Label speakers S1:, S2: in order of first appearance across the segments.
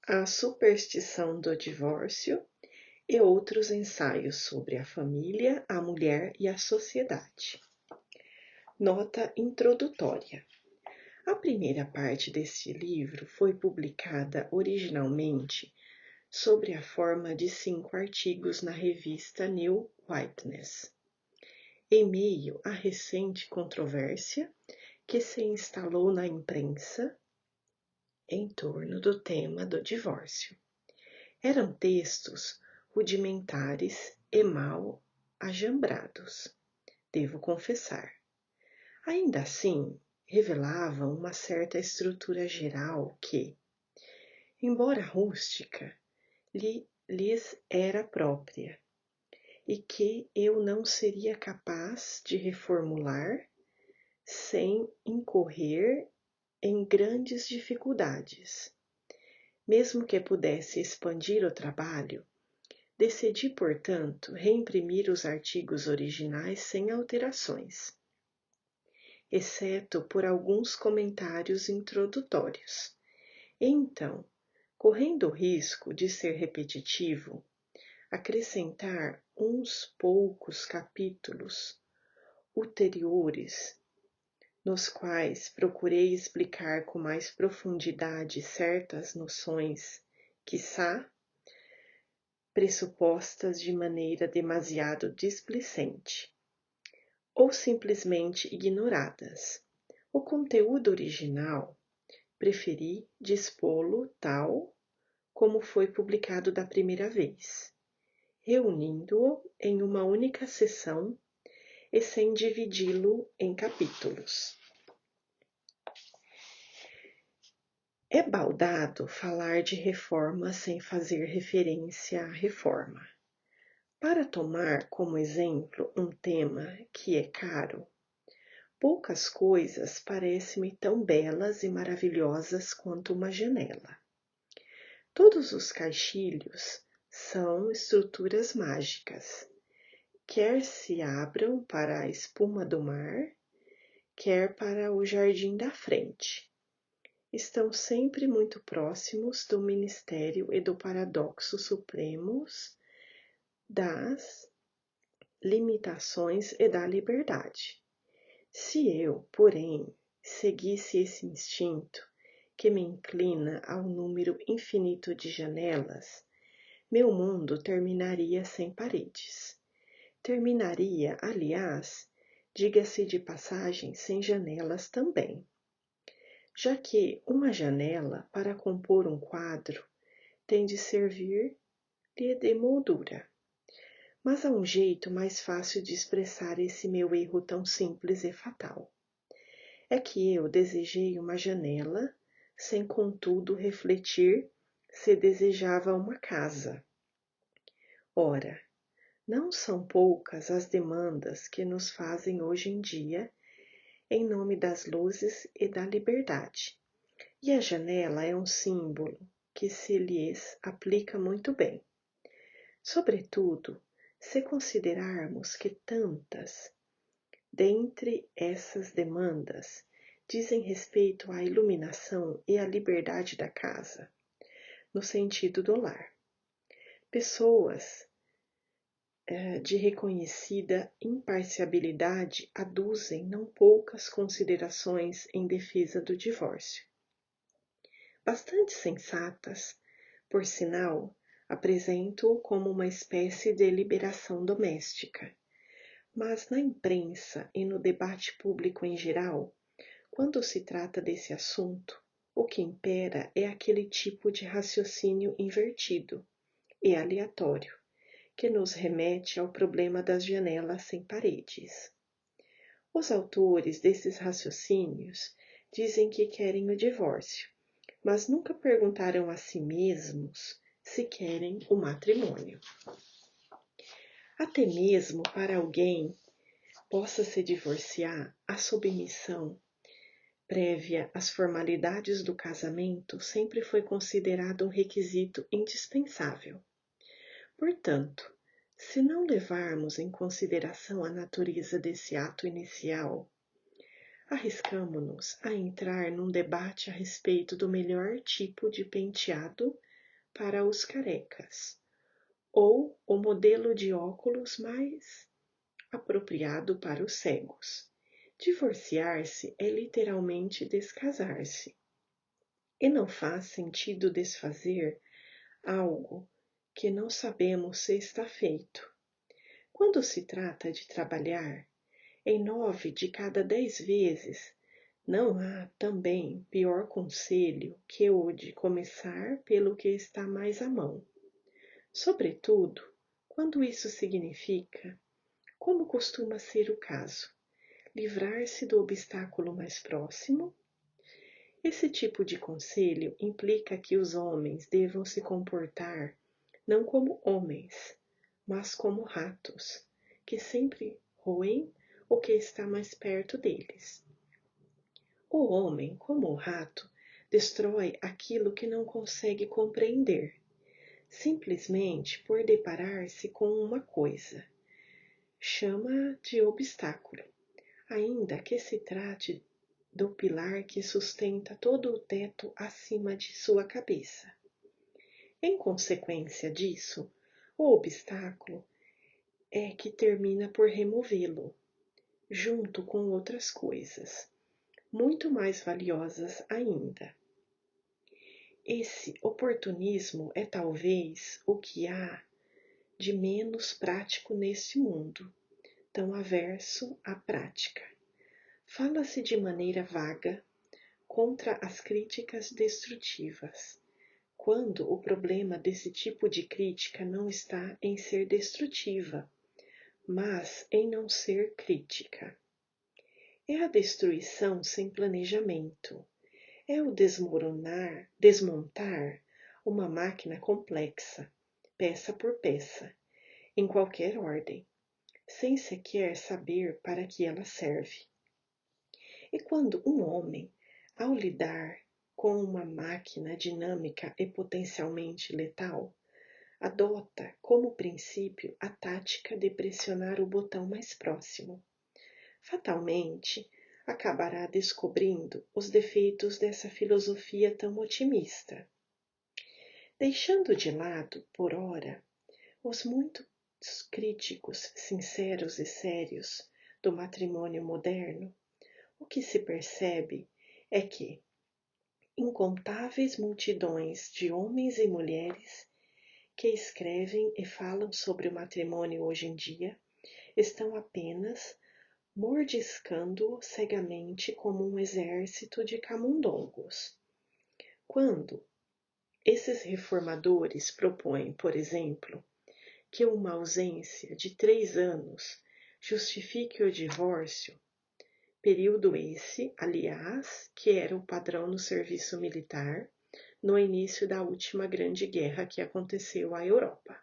S1: A superstição do divórcio e outros ensaios sobre a família, a mulher e a sociedade. Nota introdutória. A primeira parte deste livro foi publicada originalmente sob a forma de 5 artigos na revista New Witness, em meio à recente controvérsia que se instalou na imprensa em torno do tema do divórcio. Eram textos rudimentares e mal ajambrados, devo confessar. Ainda assim, revelavam uma certa estrutura geral que, embora rústica, lhes era própria, e que eu não seria capaz de reformular sem incorrer em grandes dificuldades. Mesmo que pudesse expandir o trabalho, decidi, portanto, reimprimir os artigos originais sem alterações, exceto por alguns comentários introdutórios. Então, correndo o risco de ser repetitivo, acrescentar uns poucos capítulos ulteriores, nos quais procurei explicar com mais profundidade certas noções, quiçá pressupostas de maneira demasiado displicente, ou simplesmente ignoradas. O conteúdo original preferi dispô-lo tal como foi publicado da primeira vez, reunindo-o em uma única seção e sem dividi-lo em capítulos. É baldado falar de reforma sem fazer referência à reforma. Para tomar como exemplo um tema que é caro, poucas coisas parecem-me tão belas e maravilhosas quanto uma janela. Todos os caixilhos são estruturas mágicas, quer se abram para a espuma do mar, quer para o jardim da frente. Estão sempre muito próximos do mistério e do paradoxo supremos das limitações e da liberdade. Se eu, porém, seguisse esse instinto que me inclina ao número infinito de janelas, meu mundo terminaria sem paredes. Terminaria, aliás, diga-se de passagem, sem janelas também, já que uma janela, para compor um quadro, tem de servir-lhe de moldura. Mas há um jeito mais fácil de expressar esse meu erro tão simples e fatal. É que eu desejei uma janela, sem contudo refletir se desejava uma casa. Ora, não são poucas as demandas que nos fazem hoje em dia em nome das luzes e da liberdade, e a janela é um símbolo que se lhes aplica muito bem. Sobretudo, se considerarmos que tantas dentre essas demandas dizem respeito à iluminação e à liberdade da casa, no sentido do lar. Pessoas de reconhecida imparcialidade aduzem não poucas considerações em defesa do divórcio. Bastante sensatas, por sinal, apresento-o como uma espécie de liberação doméstica. Mas na imprensa e no debate público em geral, quando se trata desse assunto, o que impera é aquele tipo de raciocínio invertido e aleatório, que nos remete ao problema das janelas sem paredes. Os autores desses raciocínios dizem que querem o divórcio, mas nunca perguntaram a si mesmos se querem o matrimônio. Até mesmo para alguém possa se divorciar, a submissão prévia às formalidades do casamento sempre foi considerado um requisito indispensável. Portanto, se não levarmos em consideração a natureza desse ato inicial, arriscamo-nos a entrar num debate a respeito do melhor tipo de penteado para os carecas, ou o modelo de óculos mais apropriado para os cegos. Divorciar-se é literalmente descasar-se, e não faz sentido desfazer algo que não sabemos se está feito. Quando se trata de trabalhar, em 9 de cada 10 vezes, não há também pior conselho que o de começar pelo que está mais à mão. Sobretudo, quando isso significa, como costuma ser o caso, livrar-se do obstáculo mais próximo. Esse tipo de conselho implica que os homens devam se comportar não como homens, mas como ratos, que sempre roem o que está mais perto deles. O homem, como o rato, destrói aquilo que não consegue compreender, simplesmente por deparar-se com uma coisa. Chama de obstáculo, ainda que se trate do pilar que sustenta todo o teto acima de sua cabeça. Em consequência disso, o obstáculo é que termina por removê-lo, junto com outras coisas, muito mais valiosas ainda. Esse oportunismo é talvez o que há de menos prático neste mundo, tão averso à prática. Fala-se de maneira vaga contra as críticas destrutivas, quando o problema desse tipo de crítica não está em ser destrutiva, mas em não ser crítica. É a destruição sem planejamento, é o desmontar uma máquina complexa, peça por peça, em qualquer ordem, sem sequer saber para que ela serve. E quando um homem, ao lidar com uma máquina dinâmica e potencialmente letal, adota como princípio a tática de pressionar o botão mais próximo, fatalmente acabará descobrindo os defeitos dessa filosofia tão otimista. Deixando de lado, por ora, os muitos críticos sinceros e sérios do matrimônio moderno, o que se percebe é que incontáveis multidões de homens e mulheres que escrevem e falam sobre o matrimônio hoje em dia estão apenas mordiscando-o cegamente como um exército de camundongos. Quando esses reformadores propõem, por exemplo, que uma ausência de 3 anos justifique o divórcio, período esse, aliás, que era o padrão no serviço militar no início da última grande guerra que aconteceu à Europa.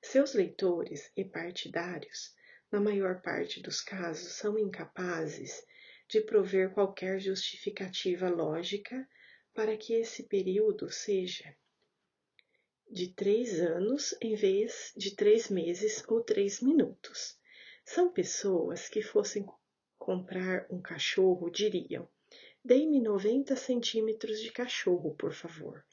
S1: Seus leitores e partidários, na maior parte dos casos, são incapazes de prover qualquer justificativa lógica para que esse período seja de 3 anos em vez de 3 meses ou 3 minutos. São pessoas que fossem comprar um cachorro diriam: dê-me 90 centímetros de cachorro, por favor,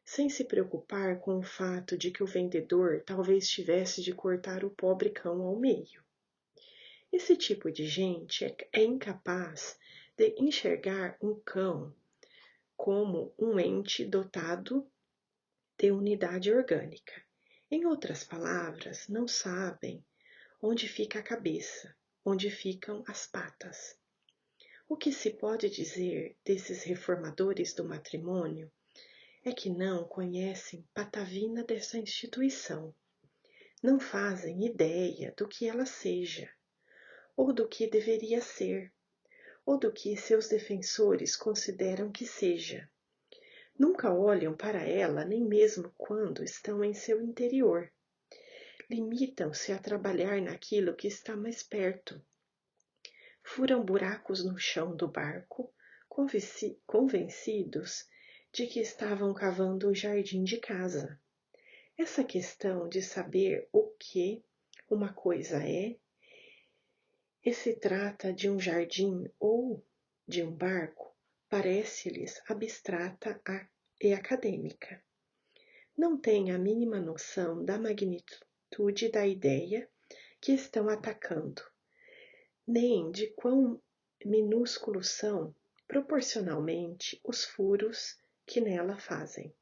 S1: sem se preocupar com o fato de que o vendedor talvez tivesse de cortar o pobre cão ao meio. Esse tipo de gente é incapaz de enxergar um cão como um ente dotado de unidade orgânica. Em outras palavras, não sabem onde fica a cabeça, onde ficam as patas. O que se pode dizer desses reformadores do matrimônio é que não conhecem patavina dessa instituição, não fazem ideia do que ela seja, ou do que deveria ser, ou do que seus defensores consideram que seja. Nunca olham para ela nem mesmo quando estão em seu interior. Limitam-se a trabalhar naquilo que está mais perto. Furam buracos no chão do barco, convencidos de que estavam cavando o jardim de casa. Essa questão de saber o que uma coisa é, e se trata de um jardim ou de um barco, parece-lhes abstrata e acadêmica. não têm a mínima noção da magnitude da ideia que estão atacando, nem de quão minúsculos são, proporcionalmente, os furos que nela fazem.